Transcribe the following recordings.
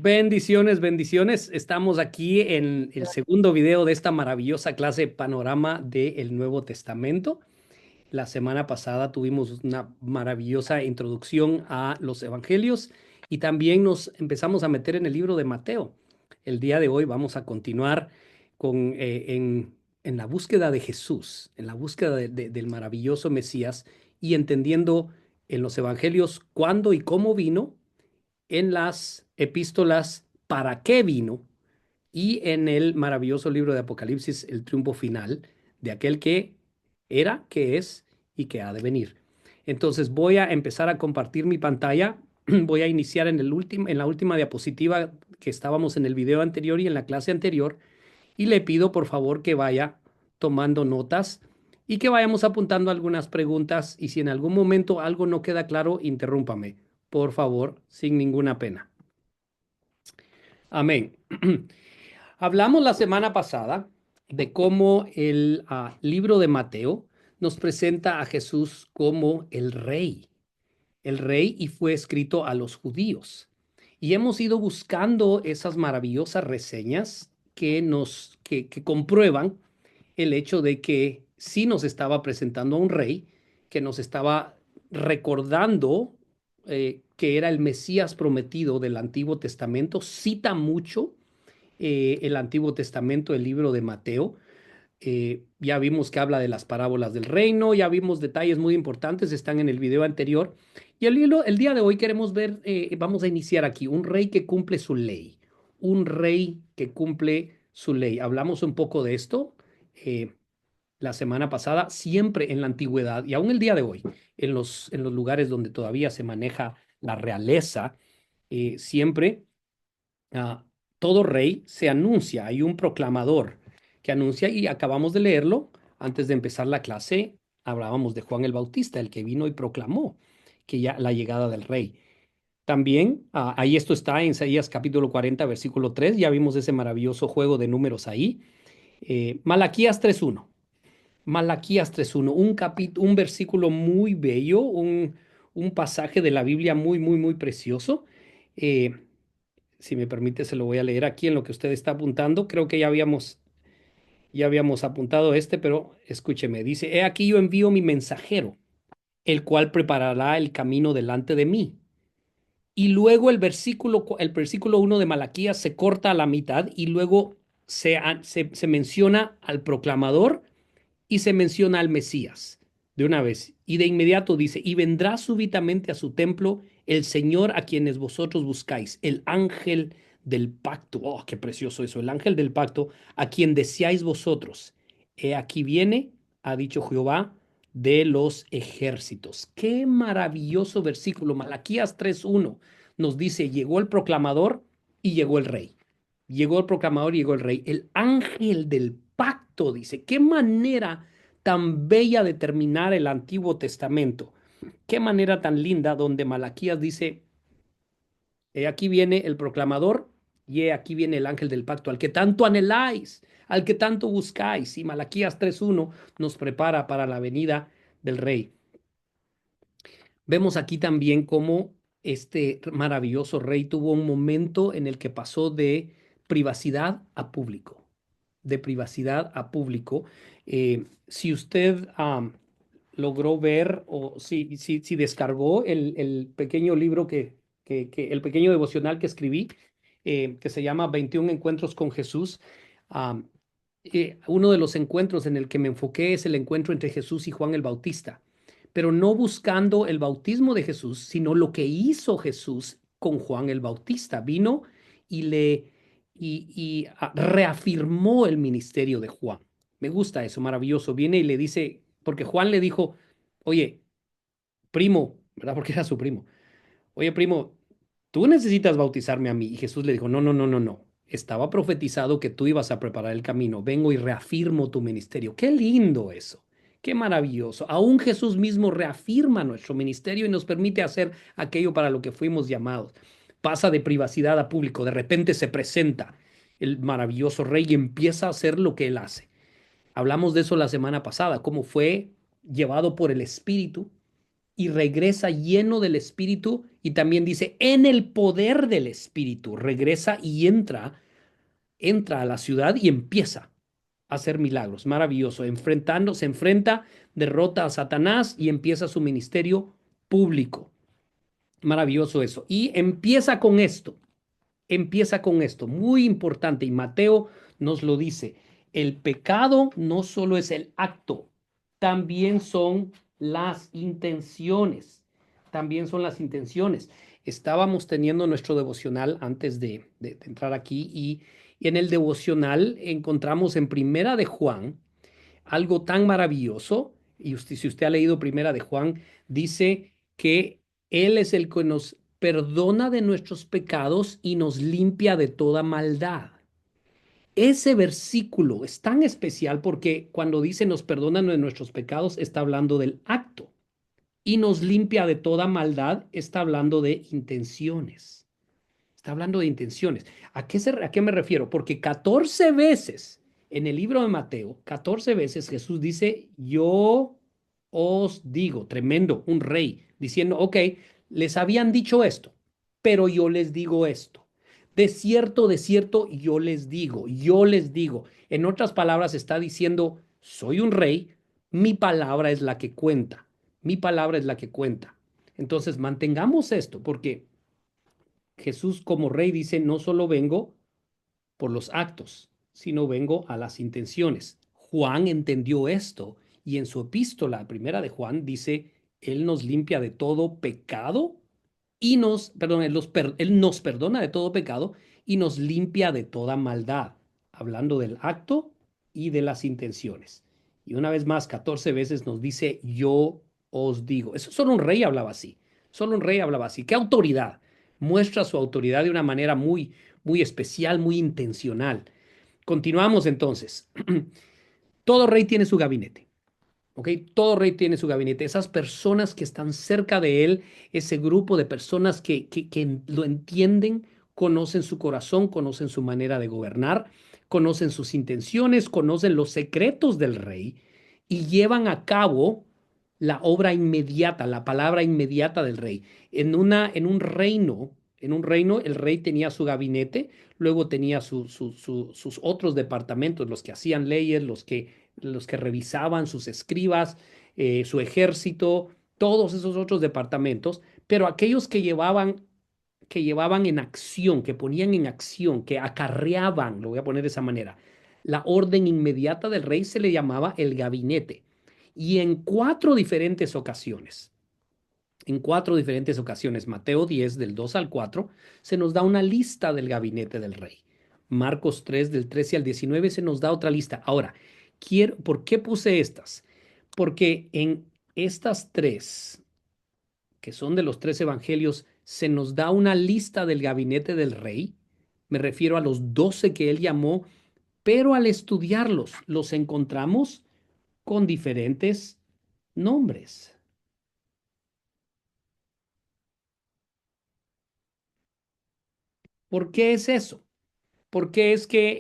Bendiciones, bendiciones. Estamos aquí en el segundo video de esta maravillosa clase Panorama del Nuevo Testamento. La semana pasada tuvimos una maravillosa introducción a los evangelios y también nos empezamos a meter en el libro de Mateo. El día de hoy vamos a continuar con, en la búsqueda de Jesús, en la búsqueda del maravilloso Mesías y entendiendo en los evangelios cuándo y cómo vino, en las epístolas para qué vino y en el maravilloso libro de Apocalipsis el triunfo final de aquel que era, que es y que ha de venir. Entonces voy a empezar a compartir mi pantalla. Voy a iniciar en la última diapositiva que estábamos en el video anterior y en la clase anterior y le pido por favor que vaya tomando notas y que vayamos apuntando algunas preguntas y si en algún momento algo no queda claro, interrúmpame, por favor, sin ninguna pena. Amén. Hablamos la semana pasada de cómo el libro de Mateo nos presenta a Jesús como el rey y fue escrito a los judíos. Y hemos ido buscando esas maravillosas reseñas que comprueban el hecho de que sí nos estaba presentando a un rey, que nos estaba recordando que era el Mesías prometido del Antiguo Testamento. Cita mucho el Antiguo Testamento, el libro de Mateo. Ya vimos que habla de las parábolas del reino, ya vimos detalles muy importantes, están en el video anterior. Y el día de hoy queremos ver, vamos a iniciar aquí, un rey que cumple su ley, un rey que cumple su ley. Hablamos un poco de esto la semana pasada, siempre en la antigüedad y aún el día de hoy, en los lugares donde todavía se maneja la realeza, siempre ah, todo rey se anuncia, hay un proclamador que anuncia y acabamos de leerlo antes de empezar la clase. Hablábamos de Juan el Bautista, el que vino y proclamó que ya la llegada del rey. También, ahí esto está en Isaías capítulo 40, versículo 3, ya vimos ese maravilloso juego de números ahí. Malaquías 3:1. Malaquías 3:1, un versículo muy bello, un pasaje de la Biblia muy, muy, muy precioso. Eh, si me permite, se lo voy a leer aquí en lo que usted está apuntando. Creo que ya habíamos apuntado este, pero escúcheme. Dice, he aquí yo envío mi mensajero, el cual preparará el camino delante de mí. Y luego el versículo 1 de Malaquías se corta a la mitad y luego se menciona al proclamador y se menciona al Mesías de una vez. Y de inmediato dice, y vendrá súbitamente a su templo el Señor a quienes vosotros buscáis, el ángel del pacto. Oh, qué precioso eso, el ángel del pacto, a quien deseáis vosotros. He aquí viene, ha dicho Jehová de los ejércitos. Qué maravilloso versículo. Malaquías 3:1 nos dice, llegó el proclamador y llegó el rey. Llegó el proclamador y llegó el rey. El ángel del pacto, dice. Qué manera tan bella de terminar el Antiguo Testamento. Qué manera tan linda donde Malaquías dice, he aquí viene el proclamador y he aquí viene el ángel del pacto, al que tanto anheláis, al que tanto buscáis. Y Malaquías 3:1 nos prepara para la venida del rey. Vemos aquí también cómo este maravilloso rey tuvo un momento en el que pasó de privacidad a público, de privacidad a público. Si usted logró ver o si descargó el pequeño libro el pequeño devocional que escribí, que se llama 21 Encuentros con Jesús, am, uno de los encuentros en el que me enfoqué es el encuentro entre Jesús y Juan el Bautista, pero no buscando el bautismo de Jesús, sino lo que hizo Jesús con Juan el Bautista. Vino y reafirmó el ministerio de Juan. Me gusta eso, maravilloso. Viene y le dice, porque Juan le dijo, oye, primo, ¿verdad? Porque era su primo. Oye, primo, tú necesitas bautizarme a mí. Y Jesús le dijo, no, no, no, no, no. Estaba profetizado que tú ibas a preparar el camino. Vengo y reafirmo tu ministerio. Qué lindo eso. Qué maravilloso. Aún Jesús mismo reafirma nuestro ministerio y nos permite hacer aquello para lo que fuimos llamados. Pasa de privacidad a público. De repente se presenta el maravilloso rey y empieza a hacer lo que él hace. Hablamos de eso la semana pasada, cómo fue llevado por el Espíritu y regresa lleno del Espíritu y también dice en el poder del Espíritu, regresa y entra a la ciudad y empieza a hacer milagros. Maravilloso, se enfrenta, derrota a Satanás y empieza su ministerio público. Maravilloso eso. Y empieza con esto, muy importante, y Mateo nos lo dice, el pecado no solo es el acto, también son las intenciones, también son las intenciones. Estábamos teniendo nuestro devocional antes de entrar aquí y en el devocional encontramos en Primera de Juan algo tan maravilloso, y usted, si usted ha leído Primera de Juan, dice que Él es el que nos perdona de nuestros pecados y nos limpia de toda maldad. Ese versículo es tan especial porque cuando dice nos perdona de nuestros pecados, está hablando del acto y nos limpia de toda maldad, está hablando de intenciones. Está hablando de intenciones. ¿A qué me refiero? Porque 14 veces en el libro de Mateo, 14 veces Jesús dice, yo os digo, tremendo, un rey, diciendo, ok, les habían dicho esto, pero yo les digo esto. De cierto, yo les digo. En otras palabras, está diciendo, soy un rey, mi palabra es la que cuenta, mi palabra es la que cuenta. Entonces, mantengamos esto, porque Jesús como rey dice, no solo vengo por los actos, sino vengo a las intenciones. Juan entendió esto y en su epístola primera de Juan dice, Él nos limpia de todo pecado y perdón, Él nos perdona de todo pecado y nos limpia de toda maldad, hablando del acto y de las intenciones. Y una vez más, 14 veces nos dice, yo os digo. Eso solo un rey hablaba así, solo un rey hablaba así. ¿Qué autoridad? Muestra su autoridad de una manera muy especial, muy intencional. Continuamos entonces. Todo rey tiene su gabinete. ¿Ok? Todo rey tiene su gabinete. Esas personas que están cerca de él, ese grupo de personas que lo entienden, conocen su corazón, conocen su manera de gobernar, conocen sus intenciones, conocen los secretos del rey y llevan a cabo la obra inmediata, la palabra inmediata del rey. En un reino, el rey tenía su gabinete, luego tenía sus otros departamentos, los que hacían leyes, los que revisaban sus escribas, su ejército, todos esos otros departamentos, pero aquellos que llevaban en acción, que ponían en acción, que acarreaban, lo voy a poner de esa manera, la orden inmediata del rey se le llamaba el gabinete. Y en cuatro diferentes ocasiones, Mateo 10 del 2 al 4 se nos da una lista del gabinete del rey. Marcos 3 del 13 al 19 se nos da otra lista. Ahora, ¿por qué puse estas? Porque en estas tres, que son de los tres evangelios, se nos da una lista del gabinete del rey. Me refiero a los 12 que él llamó, pero al estudiarlos, los encontramos con diferentes nombres. ¿Por qué es eso? Porque es que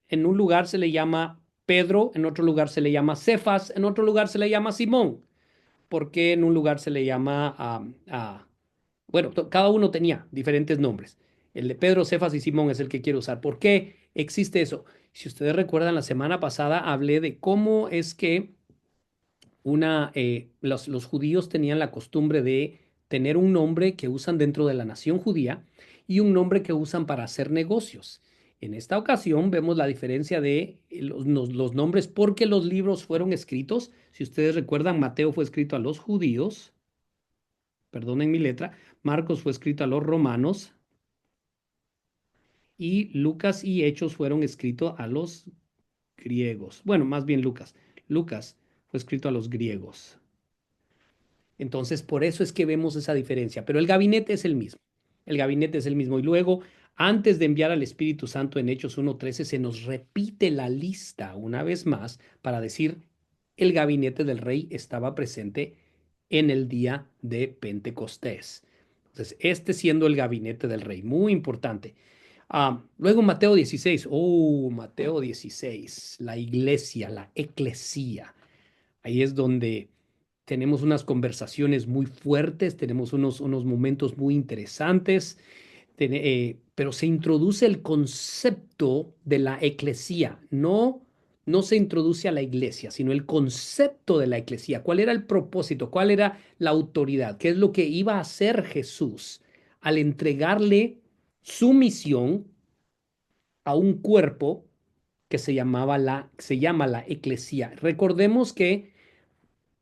en un lugar se le llama Pedro, en otro lugar se le llama Cefas, en otro lugar se le llama Simón. ¿Por qué en un lugar se le llama bueno, cada uno tenía diferentes nombres. El de Pedro, Cefas y Simón es el que quiero usar. ¿Por qué existe eso? Si ustedes recuerdan, la semana pasada hablé de cómo es que los judíos tenían la costumbre de tener un nombre que usan dentro de la nación judía y un nombre que usan para hacer negocios. En esta ocasión vemos la diferencia de los nombres porque los libros fueron escritos. Si ustedes recuerdan, Mateo fue escrito a los judíos, perdonen mi letra, Marcos fue escrito a los romanos y Lucas y Hechos fueron escritos a los griegos. Bueno, más bien Lucas. Lucas fue escrito a los griegos. Entonces, por eso es que vemos esa diferencia, pero el gabinete es el mismo. El gabinete es el mismo. Y luego, antes de enviar al Espíritu Santo en Hechos 1:13, se nos repite la lista una vez más para decir, el gabinete del rey estaba presente en el día de Pentecostés. Entonces, este siendo el gabinete del rey, muy importante. Luego Mateo 16, la iglesia, la eclesía. Ahí es donde tenemos unas conversaciones muy fuertes, tenemos unos momentos muy interesantes, pero se introduce el concepto de la eclesía, no se introduce a la iglesia, sino el concepto de la eclesía. ¿Cuál era el propósito? ¿Cuál era la autoridad? ¿Qué es lo que iba a hacer Jesús al entregarle su misión a un cuerpo que se llama la eclesía? Recordemos que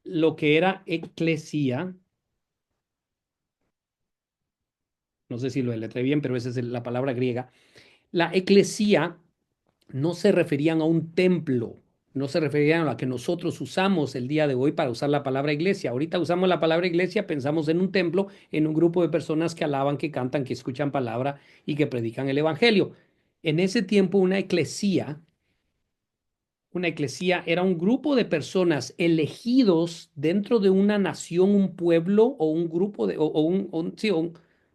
lo que era eclesía, no sé si lo deletré bien, pero esa es la palabra griega. La eclesía no se referían a un templo, no se referían a la que nosotros usamos el día de hoy para usar la palabra iglesia. Ahorita usamos la palabra iglesia, pensamos en un templo, en un grupo de personas que alaban, que cantan, que escuchan palabra y que predican el evangelio. En ese tiempo, una eclesía era un grupo de personas elegidos dentro de una nación, un pueblo o un grupo de, o sí,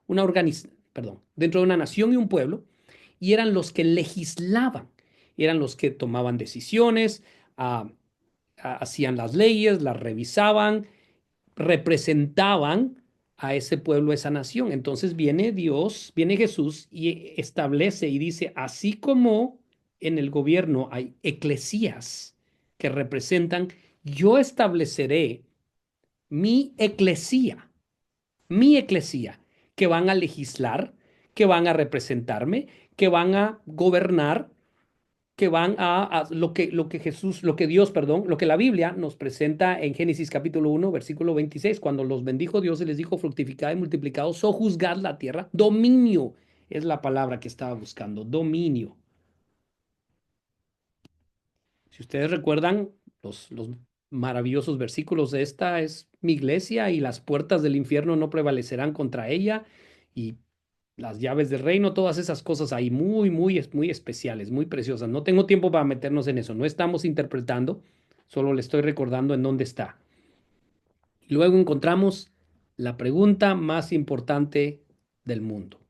una perdón, dentro de una nación y un pueblo, y eran los que legislaban, eran los que tomaban decisiones, ah, hacían las leyes, las revisaban, representaban a ese pueblo, a esa nación. Entonces viene Dios, viene Jesús y establece y dice, así como en el gobierno hay eclesías que representan, yo estableceré mi mi eclesía, que van a legislar, que van a representarme, que van a gobernar, que van a lo que Jesús, lo que Dios, perdón, lo que la Biblia nos presenta en Génesis capítulo 1 versículo 26 cuando los bendijo Dios y les dijo, fructificad y multiplicados, sojuzgad la tierra. Dominio es la palabra que estaba buscando, dominio. Si ustedes recuerdan, los maravillosos versículos de esta es mi iglesia y las puertas del infierno no prevalecerán contra ella y las llaves del reino, todas esas cosas ahí muy especiales, muy preciosas. No tengo tiempo para meternos en eso, no estamos interpretando, solo le estoy recordando en dónde está. Luego encontramos la pregunta más importante del mundo.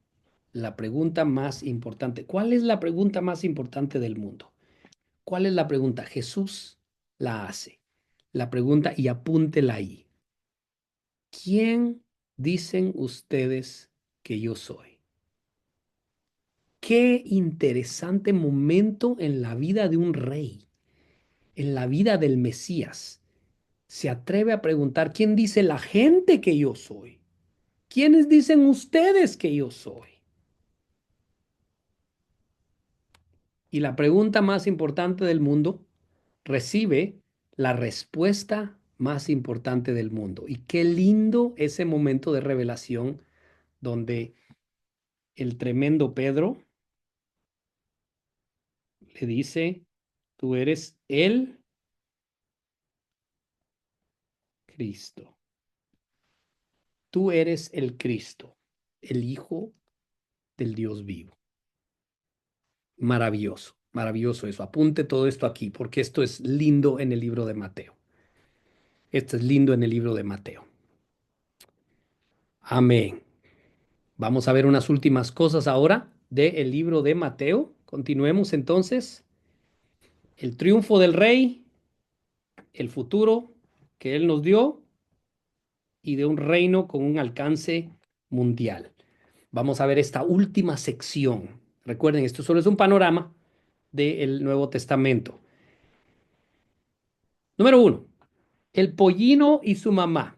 La pregunta más importante. ¿Cuál es la pregunta más importante del mundo? ¿Cuál es la pregunta? Jesús la hace. La pregunta y apúntela ahí. ¿Quién dicen ustedes que yo soy? Qué interesante momento en la vida de un rey, en la vida del Mesías. Se atreve a preguntar, ¿quién dice la gente que yo soy? ¿Quiénes dicen ustedes que yo soy? Y la pregunta más importante del mundo recibe la respuesta más importante del mundo. Y qué lindo ese momento de revelación donde el tremendo Pedro le dice, tú eres el Cristo. Tú eres el Cristo, el Hijo del Dios vivo. Maravilloso, maravilloso eso. Apunte todo esto aquí, porque esto es lindo en el libro de Mateo. Esto es lindo en el libro de Mateo. Amén. Vamos a ver unas últimas cosas ahora del libro de Mateo. Continuemos entonces. El triunfo del rey, el futuro que él nos dio y de un reino con un alcance mundial. Vamos a ver esta última sección. Recuerden, esto solo es un panorama del Nuevo Testamento. Número uno, el pollino y su mamá.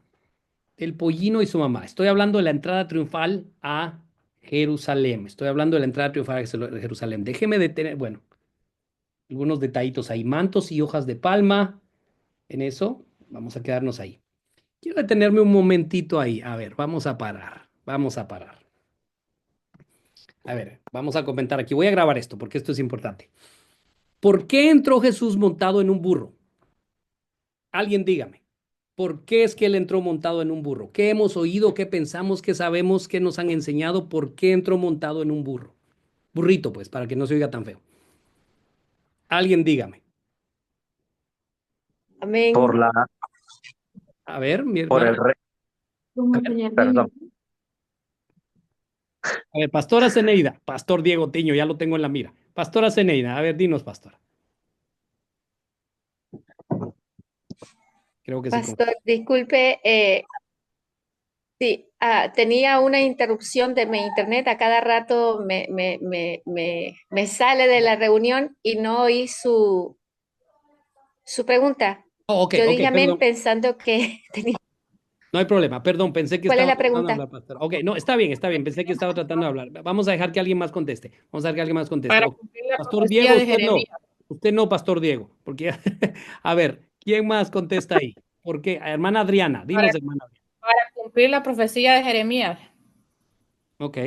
El pollino y su mamá. Estoy hablando de la entrada triunfal a Jerusalén. Estoy hablando de la entrada triunfal a Jerusalén. Déjeme detener, bueno, algunos detallitos ahí. Mantos y hojas de palma. En eso, vamos a quedarnos ahí. Quiero detenerme un momentito ahí. A ver, vamos a parar. Vamos a parar. A ver, vamos a comentar aquí. Voy a grabar esto porque esto es importante. ¿Por qué entró Jesús montado en un burro? Alguien dígame. ¿Por qué es que él entró montado en un burro? ¿Qué hemos oído? ¿Qué pensamos? ¿Qué sabemos? ¿Qué nos han enseñado? ¿Por qué entró montado en un burro? Burrito, pues, para que no se oiga tan feo. Alguien dígame. Por Amén. la, A ver, mi por hermana. el rey, Como A ver, enseñar niños. perdón, a ver, Pastora Zeneida. Pastor Diego Tiño, ya lo tengo en la mira. Pastora Zeneida, a ver, dinos, pastora. Creo que se Pastor, disculpe, sí, tenía una interrupción de mi internet. A cada rato me sale de la reunión y no oí su pregunta. Oh, ok, Yo ok, dije amén perdón. pensando que tenía. No hay problema, perdón, pensé que ¿Cuál es estaba la tratando de pregunta? hablar, pastor. Ok, no, está bien, pensé que estaba tratando de hablar. Vamos a dejar que alguien más conteste. Vamos a dejar que alguien más conteste. Para Ok. cumplir la Pastor profecía Diego, de Jeremías. usted no, Pastor Diego, porque a ver, ¿quién más contesta ahí? ¿Por qué? Hermana Adriana, Para, dinos, hermana Adriana. para cumplir la profecía de Jeremías. Ok,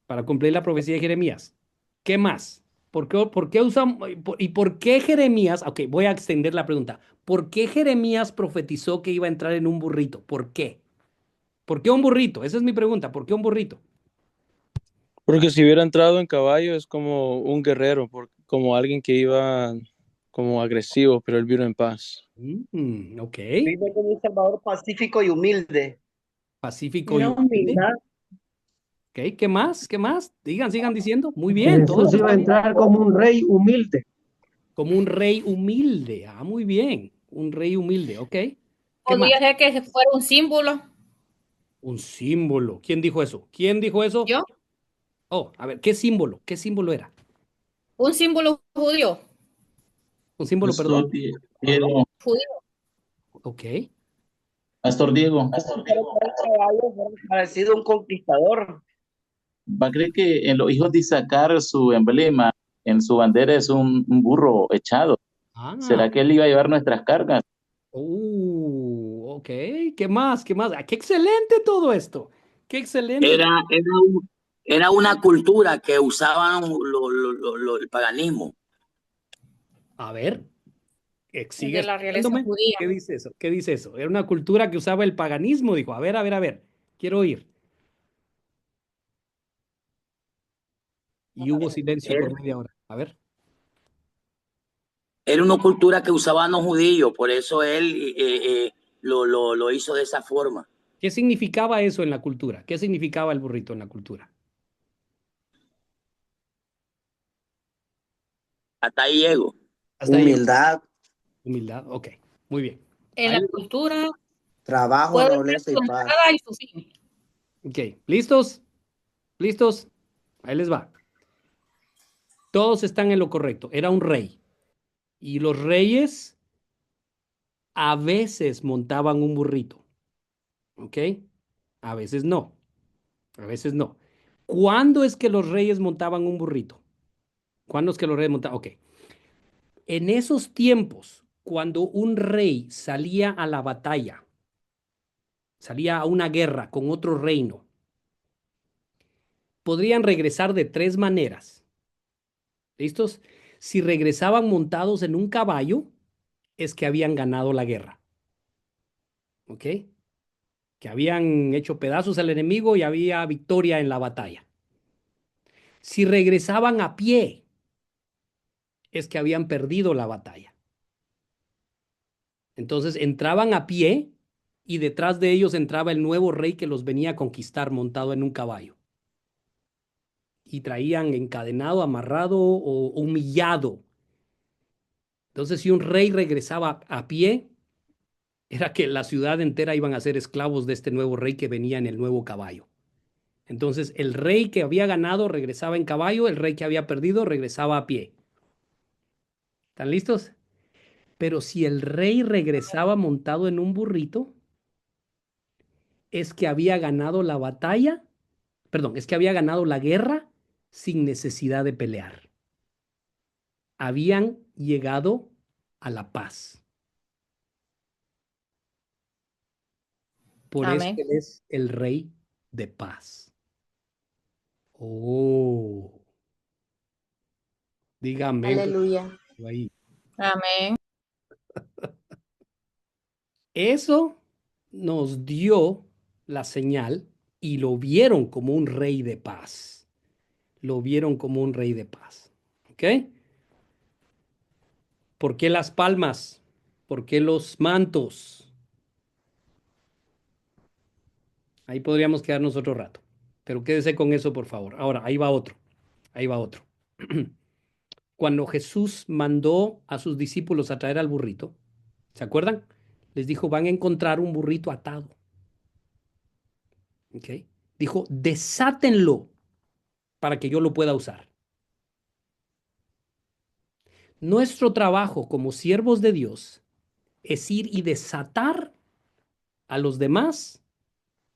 para cumplir la profecía de Jeremías. ¿Qué más? Por qué usan, y por qué Jeremías? Ok, voy a extender la pregunta. ¿Por qué Jeremías profetizó que iba a entrar en un burrito? ¿Por qué? ¿Por qué un burrito? Esa es mi pregunta. ¿Por qué un burrito? Porque si hubiera entrado en caballo es como un guerrero, como alguien que iba como agresivo, pero él vino en paz. Ok. Vive como un Salvador pacífico y humilde. Pacífico y Era humilde. humildad. Ok, ¿qué más? ¿Qué más? Digan, sigan diciendo. Muy Que bien, todo Jesús eso iba está a bien. entrar como un rey humilde. Como un rey humilde. Ah, muy bien. Un rey humilde, ok. ¿Qué más? Podría ser que fuera un símbolo. Un símbolo. ¿Quién dijo eso? ¿Quién dijo eso? ¿Yo? Oh, a ver, ¿qué símbolo? ¿Qué símbolo era? Un símbolo judío. Un símbolo, perdón. Pastor Diego, Judío. Ok. Pastor Diego, Parecido a un conquistador. ¿va a creer que en los hijos de Isaacar su emblema en su bandera es un burro echado? Ah, ¿Será que él iba a llevar nuestras cargas? ok. ¿Qué más? ¿Qué más? Ah, qué excelente todo esto. Qué excelente. Era una cultura que usaban el paganismo. A ver, sigue De la realeza explicándome. judía. ¿Qué dice eso? ¿Qué dice eso? Era una cultura que usaba el paganismo, dijo. A ver, a ver, a ver. Quiero oír. Y hubo silencio Era, por media hora. A ver. era una cultura que usaban los judíos, por eso él lo hizo de esa forma. ¿Qué significaba eso en la cultura? ¿Qué significaba el burrito en la cultura? Hasta ahí llego. Hasta ahí llegó. Humildad, Humildad. Ok. Muy bien. En Ahí. la cultura trabajo, puede ser nobleza y su paz. entrada y su fin. Ok. ¿Listos? ¿Listos? Ahí les va. Todos están en lo correcto. Era un rey. Y los reyes a veces montaban un burrito. ¿Ok? A veces no. A veces no. ¿Cuándo es que los reyes montaban un burrito? ¿Cuándo es que los reyes montaban? Ok. En esos tiempos, cuando un rey salía a la batalla, salía a una guerra con otro reino, podrían regresar de tres maneras. ¿Listos? Si regresaban montados en un caballo, es que habían ganado la guerra. ¿Ok? Que habían hecho pedazos al enemigo y había victoria en la batalla. Si regresaban a pie, es que habían perdido la batalla. Entonces entraban a pie y detrás de ellos entraba el nuevo rey que los venía a conquistar montado en un caballo. Y traían encadenado, amarrado o humillado. Entonces, si un rey regresaba a pie, era que la ciudad entera iban a ser esclavos de este nuevo rey que venía en el nuevo caballo. Entonces, el rey que había ganado regresaba en caballo, el rey que había perdido regresaba a pie. ¿Están listos? Pero si el rey regresaba montado en un burrito, es que había ganado la batalla, perdón, es que había ganado la guerra sin necesidad de pelear. Habían llegado a la paz. Por eso Amén. él es el rey de paz. Oh, dígame Aleluya. ahí. Amén. Eso nos dio la señal y lo vieron como un rey de paz. Lo vieron como un rey de paz. ¿Ok? ¿Por qué las palmas? ¿Por qué los mantos? Ahí podríamos quedarnos otro rato. Pero quédese con eso, por favor. Ahora, ahí va otro. Ahí va otro. Cuando Jesús mandó a sus discípulos a traer al burrito, ¿se acuerdan? Les dijo, van a encontrar un burrito atado. ¿Ok? Dijo, desátenlo para que yo lo pueda usar. Nuestro trabajo como siervos de Dios es ir y desatar a los demás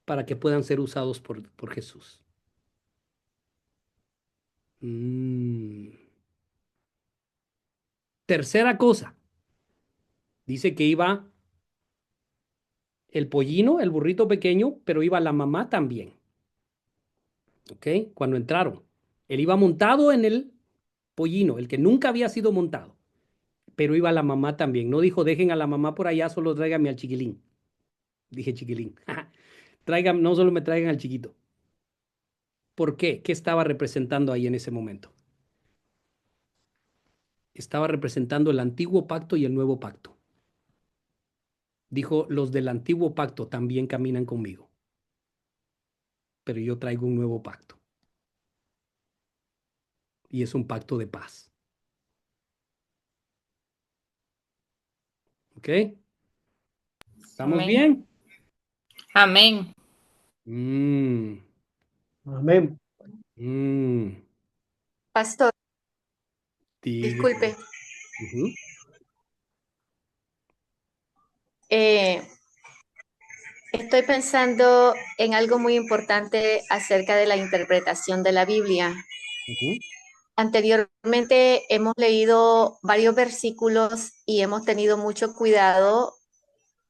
para que puedan ser usados por Jesús. Tercera cosa, dice que iba el pollino, el burrito pequeño, pero iba la mamá también. ¿Ok? Cuando entraron. Él iba montado en el pollino, el que nunca había sido montado, pero iba la mamá también. No dijo, dejen a la mamá por allá, solo tráiganme al chiquilín. Dije chiquilín. Traigan, no solo me traigan al chiquito. ¿Por qué? ¿Qué estaba representando ahí en ese momento? Estaba representando el antiguo pacto y el nuevo pacto. Dijo, los del antiguo pacto también caminan conmigo, pero yo traigo un nuevo pacto. Y es un pacto de paz. ¿Ok? ¿Estamos Amén. bien? Amén. Mm, Amén. mm, Pastor, diga. disculpe. Ujú, eh, Estoy pensando en algo muy importante acerca de la interpretación de la Biblia. ujú, Anteriormente hemos leído varios versículos y hemos tenido mucho cuidado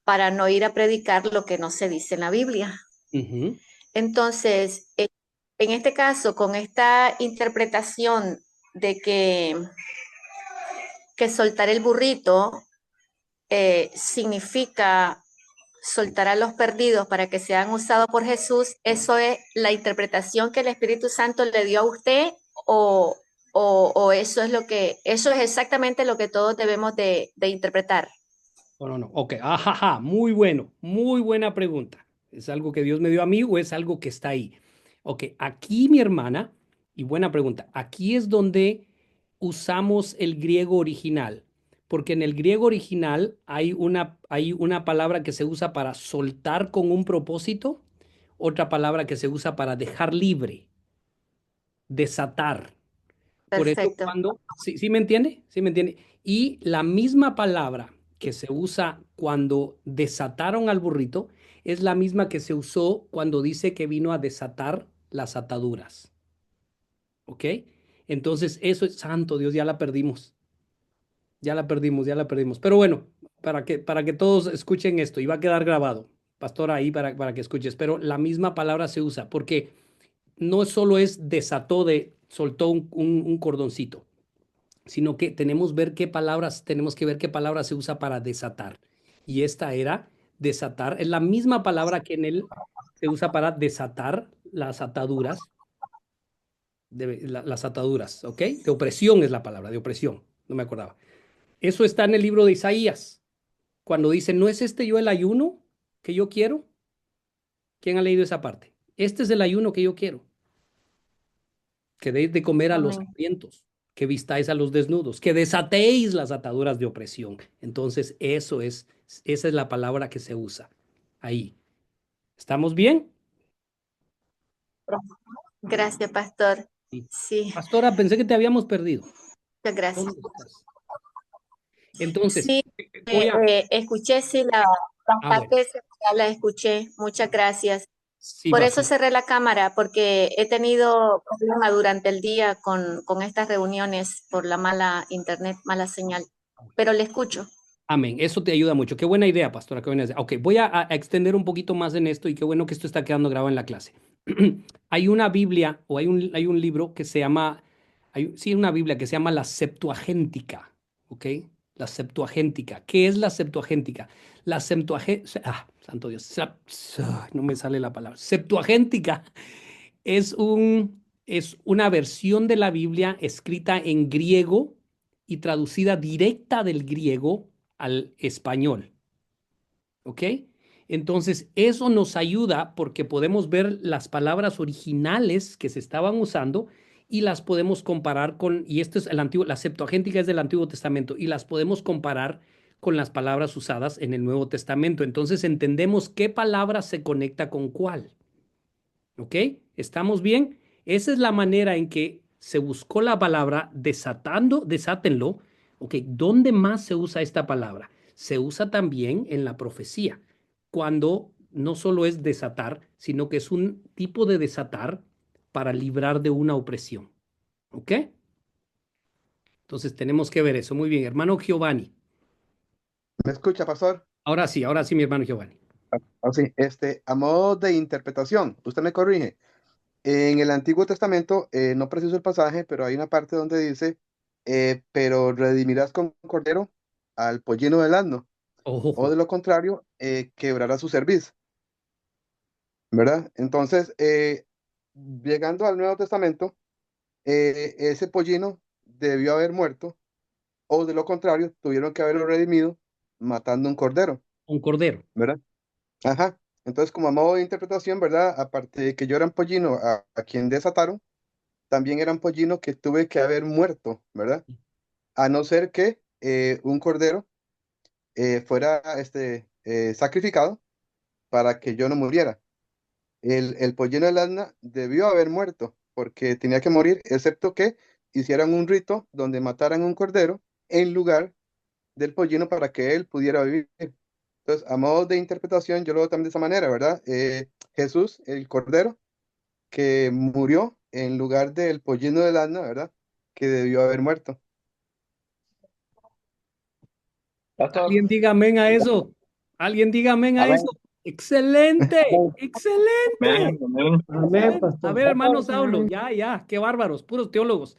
para no ir a predicar lo que no se dice en la Biblia. ujú. Entonces, en este caso, con esta interpretación de que soltar el burrito significa soltar a los perdidos para que sean usados por Jesús, ¿eso es la interpretación que el Espíritu Santo le dio a usted o eso eso es exactamente lo que todos debemos de interpretar? No, no, no. Ok, ajaja, muy bueno, muy buena pregunta. ¿Es algo que Dios me dio a mí o es algo que está ahí? Ok, aquí mi hermana, y buena pregunta, aquí es donde usamos el griego original, porque en el griego original hay una palabra que se usa para soltar con un propósito, otra palabra que se usa para dejar libre, desatar. Por eso Perfecto, cuando, ¿sí, sí me entiende? ¿Sí me entiende? Y la misma palabra que se usa cuando desataron al burrito es la misma que se usó cuando dice que vino a desatar las ataduras. ¿Ok? Entonces, eso es santo, Dios, ya la perdimos. Ya la perdimos, ya la perdimos. Pero bueno, para que todos escuchen esto, y va a quedar grabado, pastor, ahí para que escuches, pero la misma palabra se usa, porque no solo es desató soltó un cordoncito, sino que tenemos que ver qué palabras se usa para desatar. Y esta era desatar, es la misma palabra que en él se usa para desatar las ataduras, las ataduras, ¿ok? De opresión es la palabra, de opresión, no me acordaba. Eso está en el libro de Isaías, cuando dice, ¿no es este yo el ayuno que yo quiero? ¿Quién ha leído esa parte? Este es el ayuno que yo quiero, que deis de comer a los amén. hambrientos, que vistáis a los desnudos, que desatéis las ataduras de opresión. Entonces, esa es la palabra que se usa ahí. ¿Estamos bien? Gracias, pastor. Sí. Sí, Pastora, pensé que te habíamos perdido. muchas gracias. ¿Dónde estás? Entonces, Sí, voy a... escuché, sí, la Ah, bueno. parte esencial la escuché. Muchas gracias. Sí, Por eso pastor. cerré la cámara, porque he tenido problemas durante el día con estas reuniones por la mala internet, mala señal. Pero le escucho. Amén. Eso te ayuda mucho. Qué buena idea, pastora. Qué buena idea. Ok, voy a extender un poquito más en esto y qué bueno que esto está quedando grabado en la clase. Hay una Biblia o hay un libro que se llama, sí, una Biblia que se llama la Septuagéntica. ¿Ok? La Septuagéntica. ¿Qué es la Septuagéntica? La Septuagéntica, santo Dios, no me sale la palabra. Septuagéntica es una versión de la Biblia escrita en griego y traducida directa del griego al español. ¿Ok? Entonces, eso nos ayuda porque podemos ver las palabras originales que se estaban usando y las podemos comparar con, y esto es el antiguo, la Septuagéntica es del Antiguo Testamento, y las podemos comparar con las palabras usadas en el Nuevo Testamento. Entonces entendemos qué palabra se conecta con cuál. ¿Ok? ¿Estamos bien? Esa es la manera en que se buscó la palabra desátenlo. ¿Ok? ¿Dónde más se usa esta palabra? Se usa también en la profecía, cuando no solo es desatar, sino que es un tipo de desatar para librar de una opresión. ¿Ok? Entonces tenemos que ver eso. Muy bien, hermano Giovanni. ¿Me escucha, pastor? Ahora sí, mi hermano Giovanni. Así, a modo de interpretación, usted me corrige. En el Antiguo Testamento, no preciso el pasaje, pero hay una parte donde dice, pero redimirás con cordero al pollino del asno, o de lo contrario, quebrará su cerviz, ¿verdad? Entonces, llegando al Nuevo Testamento, ese pollino debió haber muerto, o de lo contrario, tuvieron que haberlo redimido matando un cordero, Un cordero. ¿verdad? Ajá. Entonces, como a modo de interpretación, ¿verdad? Aparte de que yo era un pollino a quien desataron, también era un pollino que tuve que haber muerto, ¿verdad? A no ser que un cordero fuera sacrificado para que yo no muriera. El pollino del asna debió haber muerto porque tenía que morir, excepto que hicieran un rito donde mataran un cordero en lugar del pollino para que él pudiera vivir. Entonces, a modo de interpretación, yo lo veo también de esa manera, ¿verdad? Jesús, el cordero, que murió en lugar del pollino del asna, ¿verdad? Que debió haber muerto. Alguien diga amén a eso. Alguien diga amén a Amén. eso. Excelente, excelente. Amén, Excelente. A pastor. ver, hermano Saulo, ya, qué bárbaros, puros teólogos.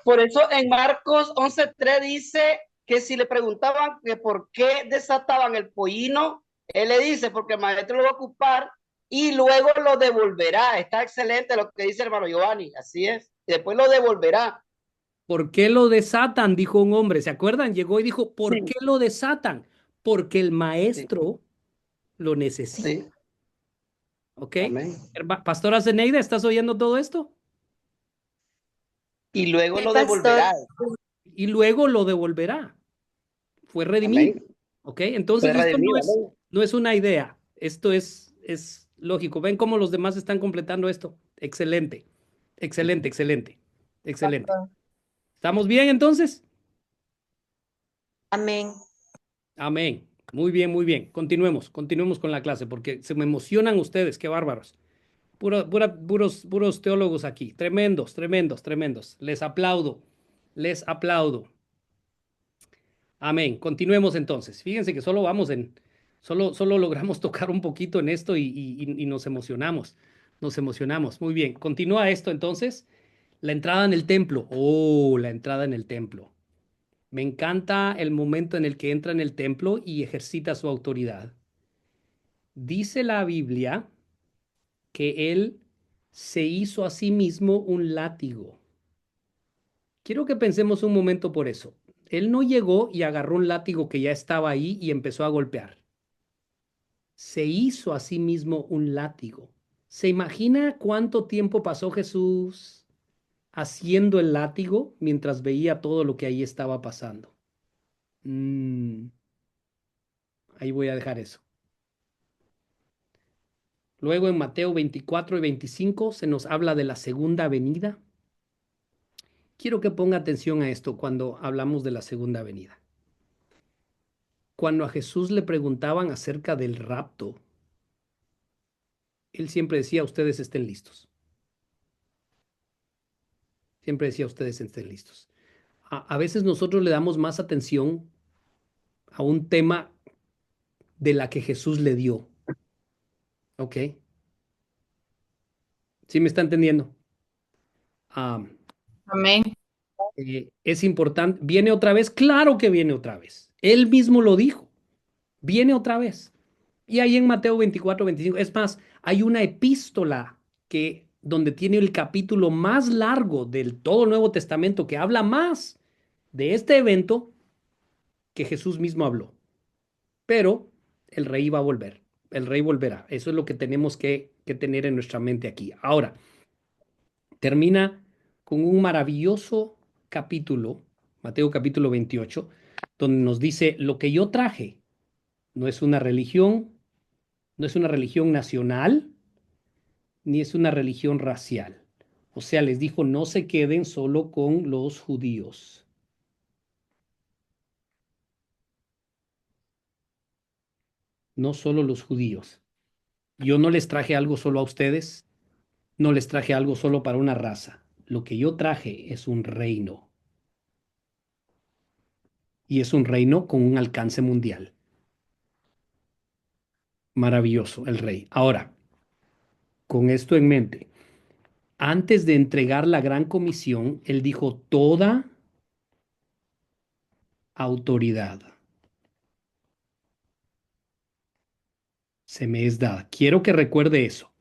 Por eso en Marcos 11:3 dice que si le preguntaban que por qué desataban el pollino, él le dice, porque el maestro lo va a ocupar y luego lo devolverá. Está excelente lo que dice el hermano Giovanni, así es. Y después lo devolverá. ¿Por qué lo desatan? Dijo un hombre. ¿Se acuerdan? Llegó y dijo, ¿por Sí, qué lo desatan? Porque el sí, maestro lo necesita. sí. ¿Ok? Amén. Pastora Zeneida, ¿estás oyendo todo esto? Y luego Sí, lo pastor. devolverá. Y luego lo devolverá. Fue redimido. Amén. ¿Ok? Entonces Fue esto redimido. Amén. no es una idea. Esto es lógico. ¿Ven cómo los demás están completando esto? Excelente. Excelente, excelente. Excelente. ¿Estamos bien entonces? Amén. Amén. Muy bien, muy bien. Continuemos con la clase porque se me emocionan ustedes, qué bárbaros. Puros teólogos aquí. Tremendos, tremendos, tremendos. Les aplaudo. Les aplaudo. Amén. Continuemos entonces. Fíjense que solo logramos tocar un poquito en esto y nos emocionamos. Nos emocionamos. Muy bien. Continúa esto entonces. La entrada en el templo. Oh, la entrada en el templo. Me encanta el momento en el que entra en el templo y ejercita su autoridad. Dice la Biblia que él se hizo a sí mismo un látigo. Quiero que pensemos un momento por eso. Él no llegó y agarró un látigo que ya estaba ahí y empezó a golpear. Se hizo a sí mismo un látigo. ¿Se imagina cuánto tiempo pasó Jesús haciendo el látigo mientras veía todo lo que ahí estaba pasando? Ahí voy a dejar eso. Luego en Mateo 24 y 25 se nos habla de la segunda venida. Quiero que ponga atención a esto cuando hablamos de la segunda venida. Cuando a Jesús le preguntaban acerca del rapto, él siempre decía, ustedes estén listos. Siempre decía, ustedes estén listos. A veces nosotros le damos más atención a un tema de la que Jesús le dio. ¿Ok? ¿Sí me está entendiendo? Ah, Amén. es importante. ¿Viene otra vez? Claro que viene otra vez. Él mismo lo dijo. Viene otra vez. Y ahí en Mateo 24, 25, es más, hay una epístola donde tiene el capítulo más largo del todo el Nuevo Testamento que habla más de este evento que Jesús mismo habló. Pero el rey va a volver, el rey volverá. Eso es lo que tenemos que tener en nuestra mente aquí. Ahora, termina con un maravilloso capítulo, Mateo capítulo 28, donde nos dice, lo que yo traje no es una religión, no es una religión nacional, ni es una religión racial. O sea, les dijo, no se queden solo con los judíos. No solo los judíos. Yo no les traje algo solo a ustedes, no les traje algo solo para una raza. Lo que yo traje es un reino. Y es un reino con un alcance mundial. Maravilloso, el rey. Ahora, con esto en mente, antes de entregar la gran comisión, él dijo, toda autoridad se me es dada. Quiero que recuerde eso.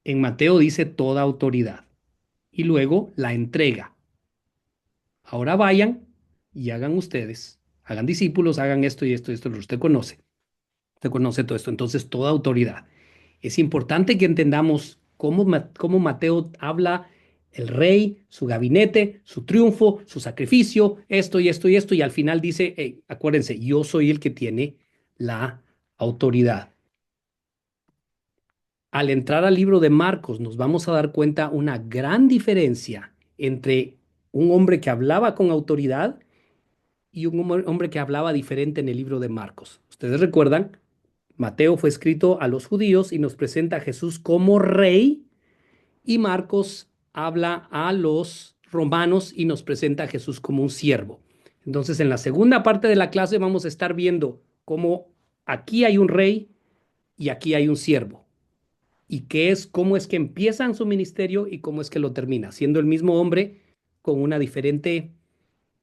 En Mateo dice toda autoridad y luego la entrega. Ahora vayan y hagan ustedes, hagan discípulos, hagan esto y esto y esto. Usted conoce todo esto. Entonces, toda autoridad. Es importante que entendamos cómo Mateo habla el rey, su gabinete, su triunfo, su sacrificio, esto y esto y esto. Y al final dice, "Hey, acuérdense, yo soy el que tiene la autoridad". Al entrar al libro de Marcos, nos vamos a dar cuenta una gran diferencia entre un hombre que hablaba con autoridad y un hombre que hablaba diferente en el libro de Marcos. Ustedes recuerdan, Mateo fue escrito a los judíos y nos presenta a Jesús como rey, y Marcos habla a los romanos y nos presenta a Jesús como un siervo. Entonces, en la segunda parte de la clase vamos a estar viendo cómo aquí hay un rey y aquí hay un siervo, y cómo es que empiezan su ministerio y cómo es que lo termina, siendo el mismo hombre con una diferente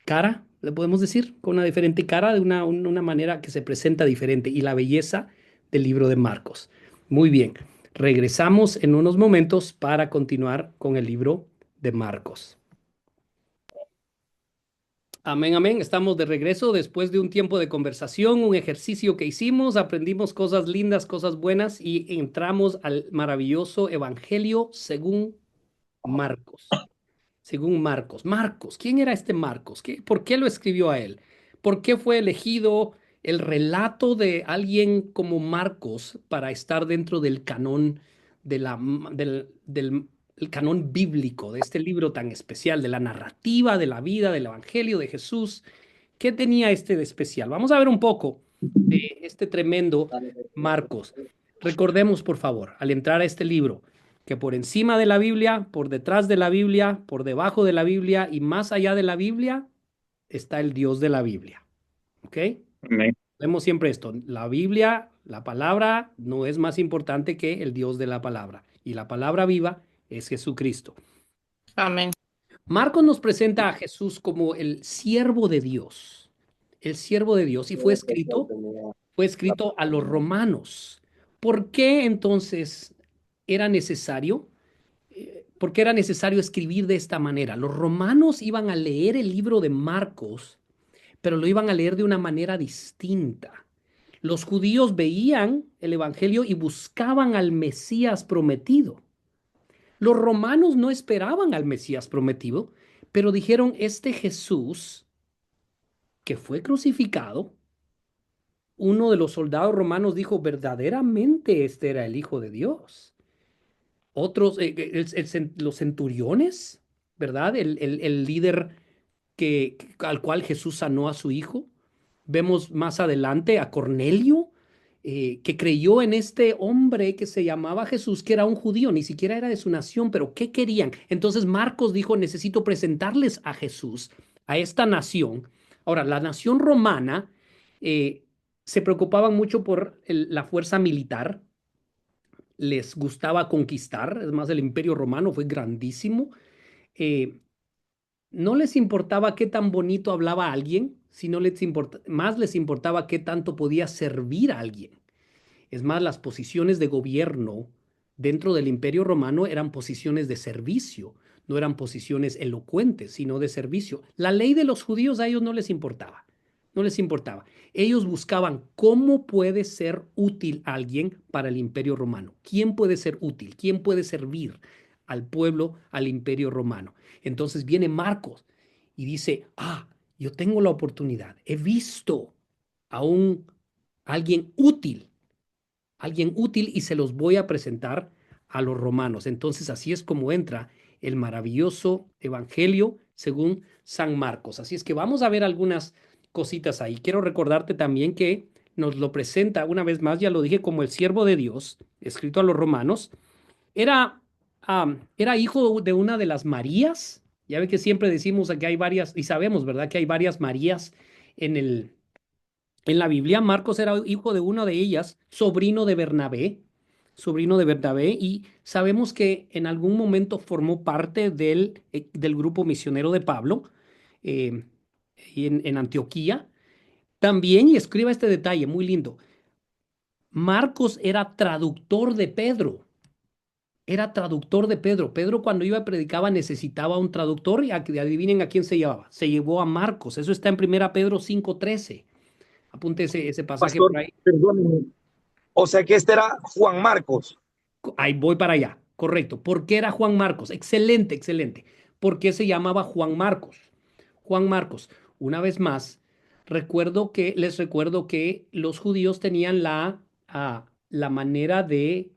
cara, le podemos decir, con una diferente cara, de una manera que se presenta diferente, y la belleza del libro de Marcos. Muy bien, regresamos en unos momentos para continuar con el libro de Marcos. Amén, amén. Estamos de regreso después de un tiempo de conversación, un ejercicio que hicimos, aprendimos cosas lindas, cosas buenas y entramos al maravilloso Evangelio según Marcos. Según Marcos. Marcos, ¿quién era este Marcos? ¿Por qué lo escribió a él? ¿Por qué fue elegido el relato de alguien como Marcos para estar dentro del canon del el canon bíblico de este libro tan especial, de la narrativa, de la vida, del Evangelio de Jesús? ¿Qué tenía este de especial? Vamos a ver un poco de este tremendo Marcos. Recordemos, por favor, al entrar a este libro, que por encima de la Biblia, por detrás de la Biblia, por debajo de la Biblia y más allá de la Biblia, está el Dios de la Biblia. ¿Ok? Amén. Vemos siempre esto. La Biblia, la palabra, no es más importante que el Dios de la palabra. Y la palabra viva es Jesucristo. Amén. Marcos nos presenta a Jesús como el siervo de Dios. El siervo de Dios. Y fue escrito a los romanos. ¿Por qué entonces era necesario? ¿Por qué era necesario escribir de esta manera? Los romanos iban a leer el libro de Marcos, pero lo iban a leer de una manera distinta. Los judíos veían el Evangelio y buscaban al Mesías prometido. Los romanos no esperaban al Mesías prometido, pero dijeron, este Jesús que fue crucificado, uno de los soldados romanos dijo, verdaderamente este era el Hijo de Dios. Otros, los centuriones, ¿verdad? El líder al cual Jesús sanó a su hijo. Vemos más adelante a Cornelio, que creyó en este hombre que se llamaba Jesús, que era un judío, ni siquiera era de su nación, pero ¿qué querían? Entonces Marcos dijo, necesito presentarles a Jesús, a esta nación. Ahora, la nación romana se preocupaban mucho por la fuerza militar, les gustaba conquistar, es más, el imperio romano fue grandísimo. Eh, no les importaba qué tan bonito hablaba alguien, sino más les importaba qué tanto podía servir a alguien. Es más, las posiciones de gobierno dentro del Imperio Romano eran posiciones de servicio, no eran posiciones elocuentes, sino de servicio. La ley de los judíos a ellos no les importaba, no les importaba. Ellos buscaban cómo puede ser útil alguien para el Imperio Romano. ¿Quién puede ser útil? ¿Quién puede servir al pueblo, al Imperio Romano? Entonces viene Marcos y dice, yo tengo la oportunidad, he visto a alguien útil y se los voy a presentar a los romanos. Entonces así es como entra el maravilloso evangelio según San Marcos. Así es que vamos a ver algunas cositas ahí. Quiero recordarte también que nos lo presenta una vez más, ya lo dije, como el siervo de Dios, escrito a los romanos. Era hijo de una de las Marías. Ya ve que siempre decimos que hay varias, y sabemos, ¿verdad? Que hay varias Marías en en la Biblia. Marcos era hijo de una de ellas, sobrino de Bernabé, y sabemos que en algún momento formó parte del grupo misionero de Pablo eh, en Antioquía. También, y escriba este detalle muy lindo, Marcos era traductor de Pedro. Era traductor de Pedro. Pedro cuando iba a predicaba necesitaba un traductor y adivinen a quién se llevaba. Se llevó a Marcos. Eso está en 1 Pedro 5:13. Apunte ese pasaje Pastor, por ahí. perdón. O sea que este era Juan Marcos. Ahí voy para allá. Correcto. ¿Por qué era Juan Marcos? Excelente, excelente. ¿Por qué se llamaba Juan Marcos? Juan Marcos. Una vez más, les recuerdo que los judíos tenían la manera de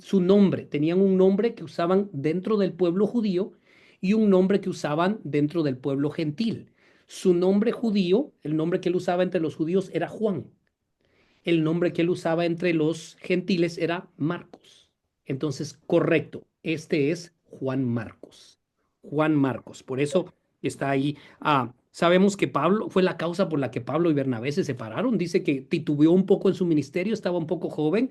su nombre. Tenían un nombre que usaban dentro del pueblo judío y un nombre que usaban dentro del pueblo gentil. Su nombre judío, el nombre que él usaba entre los judíos era Juan. El nombre que él usaba entre los gentiles era Marcos. Entonces, correcto, este es Juan Marcos. Juan Marcos, por eso está ahí. Sabemos que Pablo fue la causa por la que Pablo y Bernabé se separaron. Dice que titubeó un poco en su ministerio, estaba un poco joven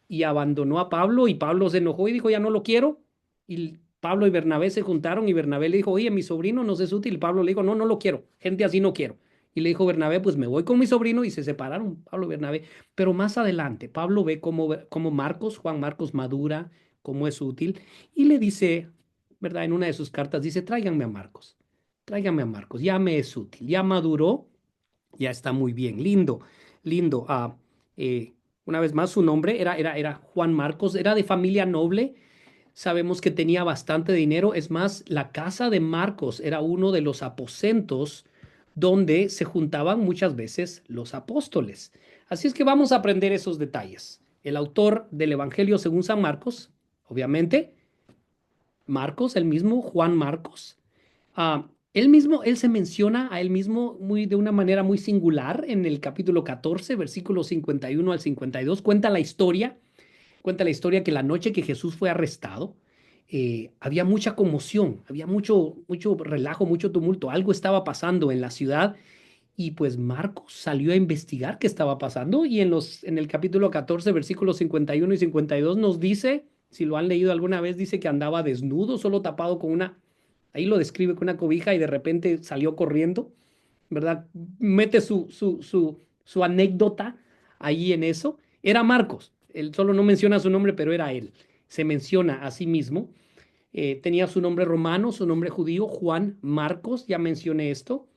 y abandonó a Pablo y Pablo se enojó y dijo, ya no lo quiero. Y Pablo y Bernabé se juntaron y Bernabé le dijo, oye, mi sobrino nos es útil. Y Pablo le dijo, no, no lo quiero. Gente así no quiero. Y le dijo Bernabé, pues me voy con mi sobrino y se separaron Pablo y Bernabé. Pero más adelante, Pablo ve cómo Juan Marcos madura, cómo es útil y le dice, ¿verdad? En una de sus cartas dice, tráiganme a Marcos, ya me es útil, ya maduró, ya está muy bien, lindo, lindo. Una vez más, su nombre era Juan Marcos, era de familia noble. Sabemos que tenía bastante dinero. Es más, la casa de Marcos era uno de los aposentos donde se juntaban muchas veces los apóstoles. Así es que vamos a aprender esos detalles. El autor del Evangelio según San Marcos, obviamente, Marcos, el mismo Juan Marcos, él se menciona a él mismo de una manera muy singular en el capítulo 14, versículos 51 al 52. Cuenta la historia que la noche que Jesús fue arrestado, había mucha conmoción, había mucho relajo, mucho tumulto, algo estaba pasando en la ciudad y pues Marcos salió a investigar qué estaba pasando y en el capítulo 14, versículos 51 y 52 nos dice, si lo han leído alguna vez, dice que andaba desnudo, solo tapado ahí lo describe con una cobija y de repente salió corriendo, ¿verdad? Mete su anécdota ahí en eso. Era Marcos, él solo no menciona su nombre, pero era él. Se menciona a sí mismo. Tenía su nombre romano, su nombre judío, Juan Marcos, ya mencioné esto.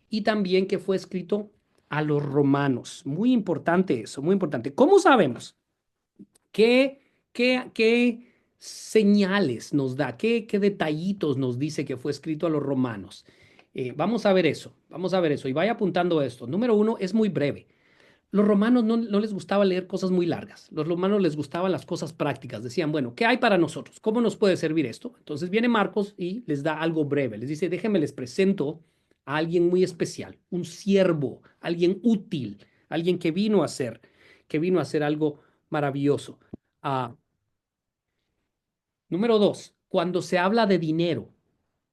Y también que fue escrito a los romanos. Muy importante eso, muy importante. ¿Cómo sabemos? ¿Qué señales nos da? ¿Qué detallitos nos dice que fue escrito a los romanos? Vamos a ver eso, vamos a ver eso. Y vaya apuntando esto. Número uno, es muy breve. Los romanos no les gustaba leer cosas muy largas. Los romanos les gustaban las cosas prácticas. Decían, bueno, ¿qué hay para nosotros? ¿Cómo nos puede servir esto? Entonces viene Marcos y les da algo breve. Les dice, déjenme les presento a alguien muy especial, un siervo, alguien útil, alguien que vino a hacer algo maravilloso. Número dos, cuando se habla de dinero,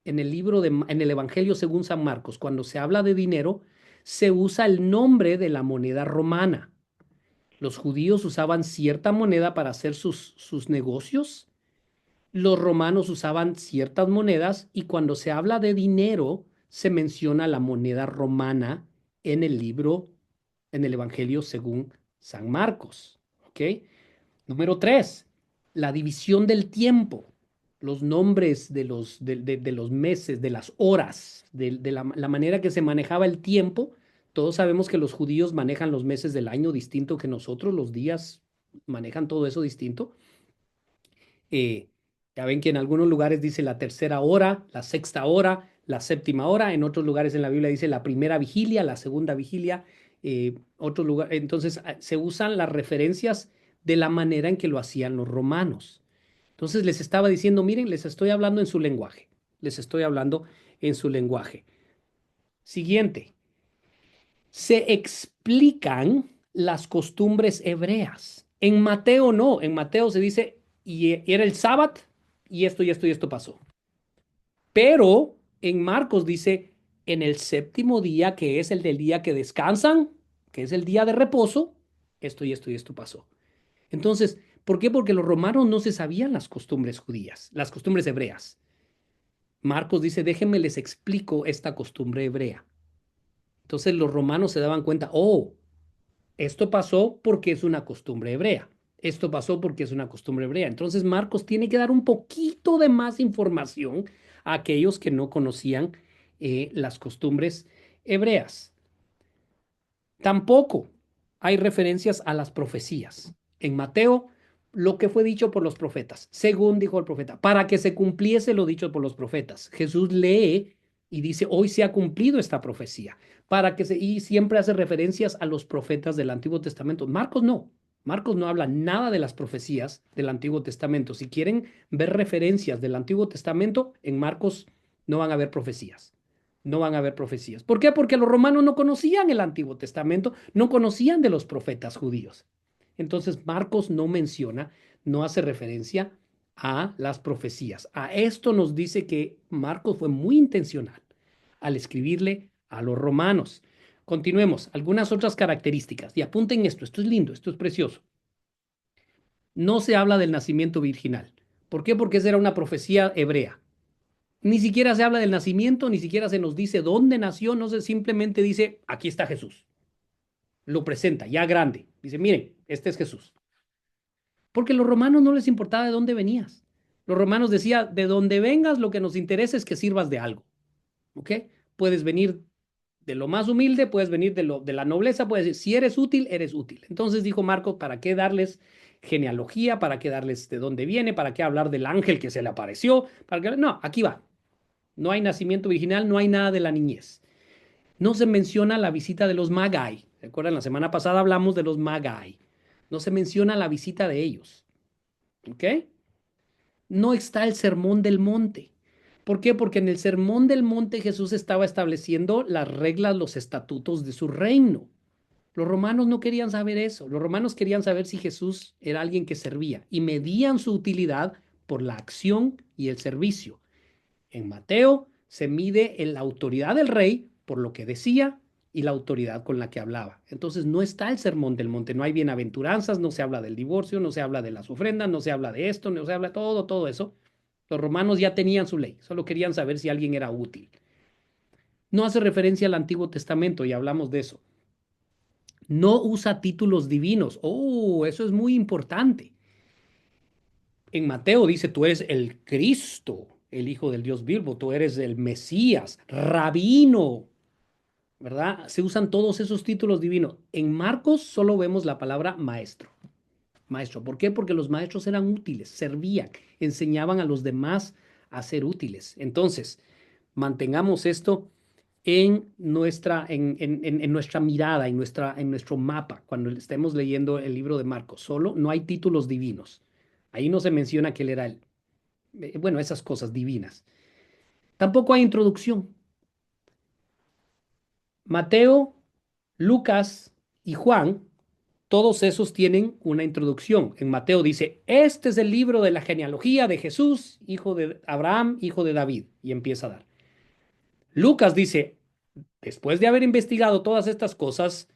en el Evangelio según San Marcos, cuando se habla de dinero, se usa el nombre de la moneda romana. Los judíos usaban cierta moneda para hacer sus negocios. Los romanos usaban ciertas monedas y cuando se habla de dinero, se menciona la moneda romana en en el Evangelio según San Marcos. ¿Ok? Número tres, la división del tiempo, los nombres de los meses, de las horas, de la manera que se manejaba el tiempo. Todos sabemos que los judíos manejan los meses del año distinto que nosotros, los días manejan todo eso distinto. Ya ven que en algunos lugares dice la tercera hora, la sexta hora, la séptima hora. En otros lugares en la Biblia dice la primera vigilia, la segunda vigilia. Otro lugar. Entonces se usan las referencias de la manera en que lo hacían los romanos. Entonces les estaba diciendo, miren, les estoy hablando en su lenguaje. Les estoy hablando en su lenguaje. Siguiente. Se explican las costumbres hebreas. En Mateo no. En Mateo se dice, y era el sábado, y esto, y esto, y esto pasó. Pero en Marcos dice, en el séptimo día, que es el del día que descansan, que es el día de reposo, esto y esto y esto pasó. Entonces, ¿por qué? Porque los romanos no se sabían las costumbres judías, las costumbres hebreas. Marcos dice, déjenme les explico esta costumbre hebrea. Entonces los romanos se daban cuenta, oh, esto pasó porque es una costumbre hebrea. Esto pasó porque es una costumbre hebrea. Entonces Marcos tiene que dar un poquito de más información a aquellos que no conocían las costumbres hebreas. Tampoco hay referencias a las profecías. En Mateo, lo que fue dicho por los profetas, según dijo el profeta, para que se cumpliese lo dicho por los profetas. Jesús lee y dice, hoy se ha cumplido esta profecía, y siempre hace referencias a los profetas del Antiguo Testamento. Marcos no habla nada de las profecías del Antiguo Testamento. Si quieren ver referencias del Antiguo Testamento, en Marcos no van a ver profecías. No van a haber profecías. ¿Por qué? Porque los romanos no conocían el Antiguo Testamento, no conocían de los profetas judíos. Entonces Marcos no menciona, no hace referencia a las profecías. A esto nos dice que Marcos fue muy intencional al escribirle a los romanos. Continuemos, algunas otras características. Y apunten esto es lindo, esto es precioso. No se habla del nacimiento virginal. ¿Por qué? Porque esa era una profecía hebrea. Ni siquiera se habla del nacimiento, ni siquiera se nos dice dónde nació, no se simplemente dice, aquí está Jesús. Lo presenta ya grande. Dice, miren, este es Jesús. Porque a los romanos no les importaba de dónde venías. Los romanos decían, de donde vengas, lo que nos interesa es que sirvas de algo. ¿Ok? Puedes venir de lo más humilde, puedes venir de la nobleza, puedes decir, si eres útil, eres útil. Entonces dijo Marcos, ¿para qué darles genealogía? ¿Para qué darles de dónde viene? ¿Para qué hablar del ángel que se le apareció? No, aquí va. No hay nacimiento virginal, no hay nada de la niñez. No se menciona la visita de los Magi. ¿Se acuerdan? La semana pasada hablamos de los Magi. No se menciona la visita de ellos. ¿Ok? No está el sermón del monte. ¿Por qué? Porque en el sermón del monte Jesús estaba estableciendo las reglas, los estatutos de su reino. Los romanos no querían saber eso. Los romanos querían saber si Jesús era alguien que servía y medían su utilidad por la acción y el servicio. En Mateo se mide en la autoridad del rey por lo que decía y la autoridad con la que hablaba. Entonces no está el sermón del monte, no hay bienaventuranzas, no se habla del divorcio, no se habla de las ofrendas, no se habla de esto, no se habla de todo eso. Los romanos ya tenían su ley, solo querían saber si alguien era útil. No hace referencia al Antiguo Testamento y hablamos de eso. No usa títulos divinos. Oh, eso es muy importante. En Mateo dice, tú eres el Cristo, el Hijo del Dios vivo, tú eres el Mesías, Rabino, ¿verdad? Se usan todos esos títulos divinos. En Marcos solo vemos la palabra maestro. Maestro, ¿por qué? Porque los maestros eran útiles, servían, enseñaban a los demás a ser útiles. Entonces, mantengamos esto en nuestra mirada, en nuestro mapa, cuando estemos leyendo el libro de Marcos. Solo no hay títulos divinos. Ahí no se menciona que él era bueno, esas cosas divinas. Tampoco hay introducción. Mateo, Lucas y Juan, todos esos tienen una introducción. En Mateo dice, este es el libro de la genealogía de Jesús, hijo de Abraham, hijo de David, y empieza a dar. Lucas dice, después de haber investigado todas estas cosas,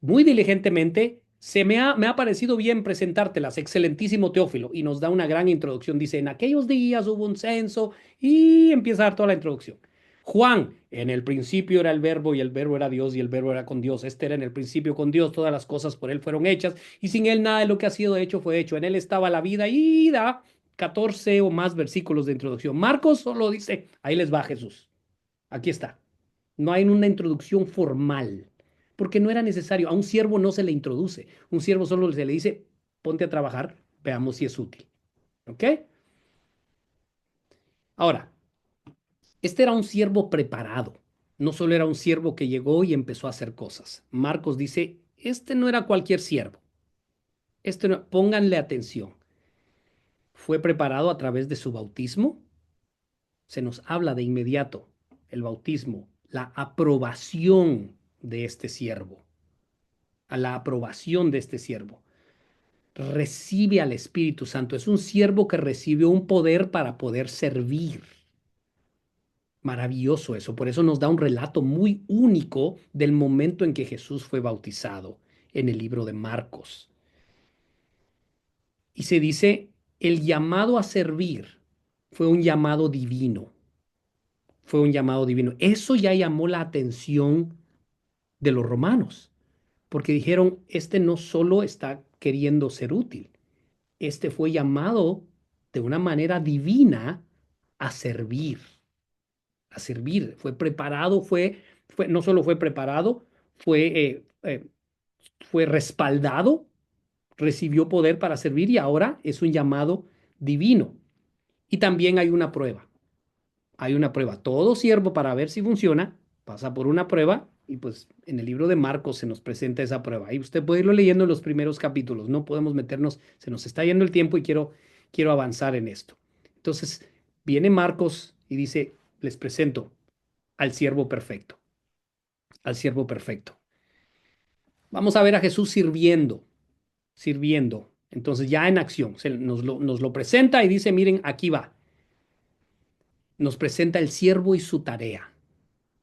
muy diligentemente, me ha parecido bien presentártelas, excelentísimo Teófilo, y nos da una gran introducción. Dice, en aquellos días hubo un censo y empieza a dar toda la introducción. Juan, en el principio era el verbo y el verbo era Dios y el verbo era con Dios. Este era en el principio con Dios, todas las cosas por él fueron hechas y sin él nada de lo que ha sido hecho fue hecho. En él estaba la vida y da 14 o más versículos de introducción. Marcos solo dice, ahí les va Jesús. Aquí está. No hay una introducción formal, porque no era necesario. A un siervo no se le introduce. Un siervo solo se le dice, ponte a trabajar, veamos si es útil. ¿Ok? Ahora, Este era un siervo preparado. No solo era un siervo que llegó y empezó a hacer cosas. Marcos dice, este no era cualquier siervo. Pónganle atención. Fue preparado a través de su bautismo. Se nos habla de inmediato el bautismo, la aprobación de este siervo, a la aprobación de este siervo. Recibe al Espíritu Santo. Es un siervo que recibió un poder para poder servir. Maravilloso eso. Por eso nos da un relato muy único del momento en que Jesús fue bautizado en el libro de Marcos. Y se dice, el llamado a servir fue un llamado divino. Fue un llamado divino. Eso ya llamó la atención de los romanos, porque dijeron, este no solo está queriendo ser útil, este fue llamado de una manera divina a servir, fue preparado, no solo fue preparado, fue respaldado, recibió poder para servir y ahora es un llamado divino. Y también hay una prueba. Hay una prueba. Todo siervo para ver si funciona pasa por una prueba y pues en el libro de Marcos se nos presenta esa prueba. Ahí usted puede irlo leyendo en los primeros capítulos. No podemos meternos, se nos está yendo el tiempo y quiero avanzar en esto. Entonces viene Marcos y dice, les presento al siervo perfecto, al siervo perfecto. Vamos a ver a Jesús sirviendo. Entonces ya en acción, nos lo presenta y dice, miren, aquí va. Nos presenta el siervo y su tarea.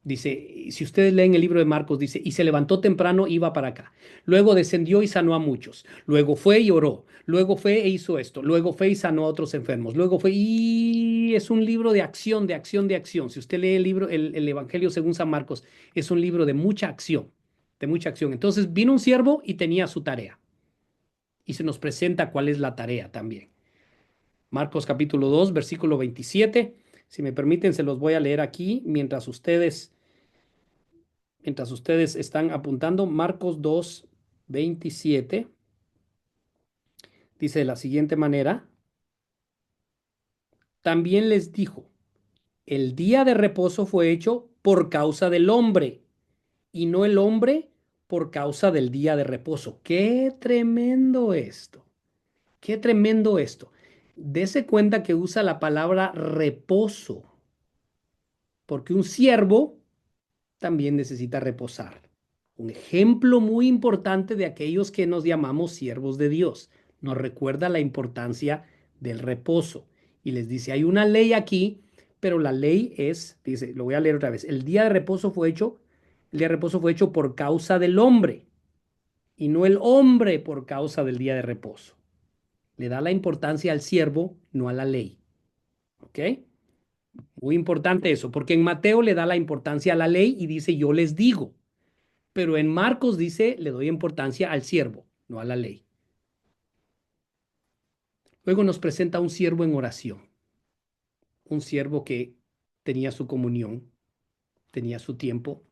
Dice, si ustedes leen el libro de Marcos, dice, y se levantó temprano, iba para acá. Luego descendió y sanó a muchos. Luego fue y oró. Luego fue e hizo esto. Luego fue y sanó a otros enfermos. Luego fue y es un libro de acción, de acción, de acción. Si usted lee el libro, el Evangelio según San Marcos, es un libro de mucha acción, de mucha acción. Entonces vino un siervo y tenía su tarea. Y se nos presenta cuál es la tarea también. Marcos capítulo 2, versículo 27. Si me permiten, se los voy a leer aquí mientras ustedes están apuntando. Marcos 2, 27. Dice de la siguiente manera. También les dijo, el día de reposo fue hecho por causa del hombre y no el hombre por causa del día de reposo. ¡Qué tremendo esto! ¡Qué tremendo esto! Dese cuenta que usa la palabra reposo, porque un siervo también necesita reposar. Un ejemplo muy importante de aquellos que nos llamamos siervos de Dios. Nos recuerda la importancia del reposo. Y les dice, hay una ley aquí, pero la ley es, dice, lo voy a leer otra vez, el día de reposo fue hecho por causa del hombre y no el hombre por causa del día de reposo. Le da la importancia al siervo, no a la ley. ¿Ok? Muy importante eso, porque en Mateo le da la importancia a la ley y dice, yo les digo. Pero en Marcos dice, le doy importancia al siervo, no a la ley. Luego nos presenta un siervo en oración, un siervo que tenía su comunión, tenía su tiempo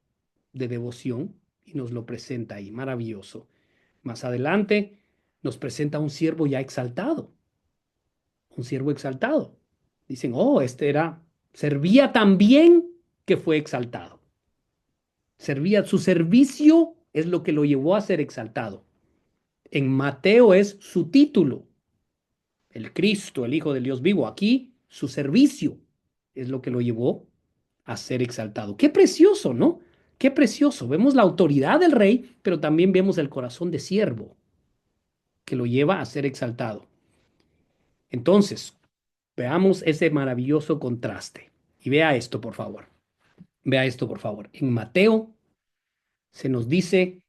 de devoción y nos lo presenta ahí, maravilloso. Más adelante nos presenta un siervo ya exaltado, un siervo exaltado. Dicen, oh, servía tan bien que fue exaltado. Su servicio es lo que lo llevó a ser exaltado. En Mateo es su título, el Cristo, el Hijo del Dios vivo. Aquí su servicio es lo que lo llevó a ser exaltado. Qué precioso, ¿no? Qué precioso. Vemos la autoridad del rey, pero también vemos el corazón de siervo que lo lleva a ser exaltado. Entonces, veamos ese maravilloso contraste. Y vea esto, por favor. Vea esto, por favor. En Mateo se nos dice,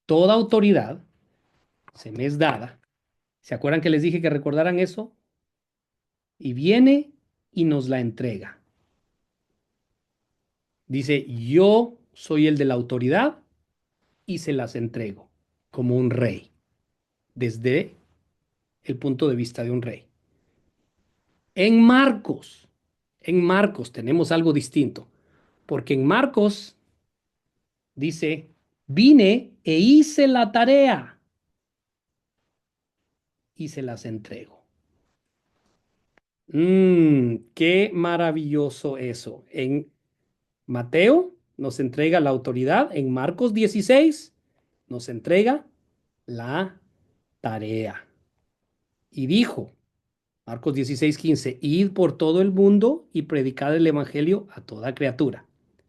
toda autoridad se me es dada. ¿Se acuerdan que les dije que recordaran eso? Y viene y nos la entrega. Dice, yo soy el de la autoridad y se las entrego como un rey, desde el punto de vista de un rey. En Marcos tenemos algo distinto, porque en Marcos dice, vine e hice la tarea y se las entrego. Qué maravilloso eso. En Mateo nos entrega la autoridad. En Marcos 16 nos entrega la tarea. Y dijo, Marcos 16:15, id por todo el mundo y predicad el evangelio a toda criatura.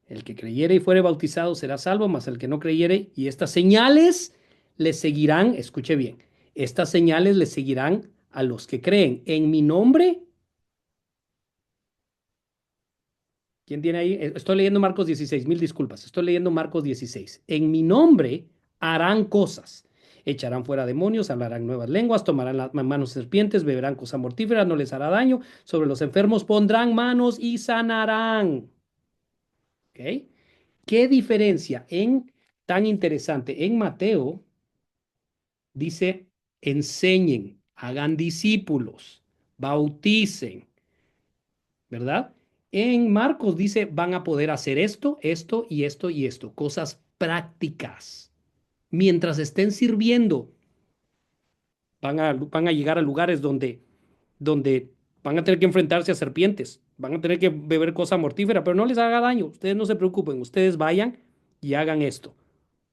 El que creyere y fuere bautizado será salvo, mas el que no creyere, y estas señales le seguirán, escuche bien, estas señales le seguirán a los que creen. En mi nombre, ¿quién tiene ahí? Estoy leyendo Marcos 16, mil disculpas, estoy leyendo Marcos 16. En mi nombre harán cosas. Echarán fuera demonios, hablarán nuevas lenguas, tomarán las manos serpientes, beberán cosa mortífera, no les hará daño. Sobre los enfermos pondrán manos y sanarán. ¿Ok? ¿Qué diferencia tan interesante? En Mateo dice, enseñen, hagan discípulos, bauticen, ¿verdad? En Marcos dice, van a poder hacer esto, esto y esto y esto, cosas prácticas. Mientras estén sirviendo, van a llegar a lugares donde van a tener que enfrentarse a serpientes, van a tener que beber cosa mortífera, pero no les haga daño. Ustedes no se preocupen, ustedes vayan y hagan esto.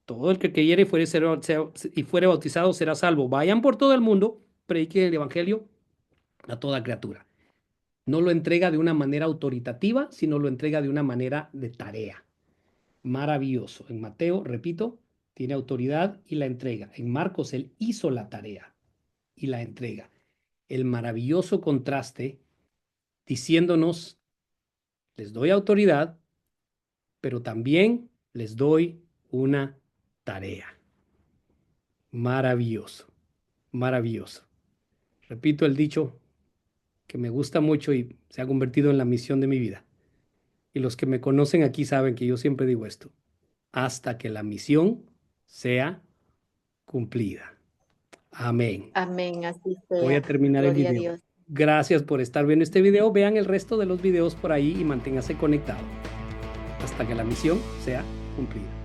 Todo el que creyere y fuere bautizado será salvo. Vayan por todo el mundo, prediquen el evangelio a toda criatura. No lo entrega de una manera autoritativa, sino lo entrega de una manera de tarea. Maravilloso. En Mateo, repito, tiene autoridad y la entrega. En Marcos, él hizo la tarea y la entrega. El maravilloso contraste diciéndonos, les doy autoridad, pero también les doy una tarea. Maravilloso, maravilloso. Repito el dicho que me gusta mucho y se ha convertido en la misión de mi vida. Y los que me conocen aquí saben que yo siempre digo esto, hasta que la misión sea cumplida. Amén. Amén, así sea. Voy a terminar el Gloria a video. Dios. Gracias por estar viendo este video. Vean el resto de los videos por ahí y manténgase conectado hasta que la misión sea cumplida.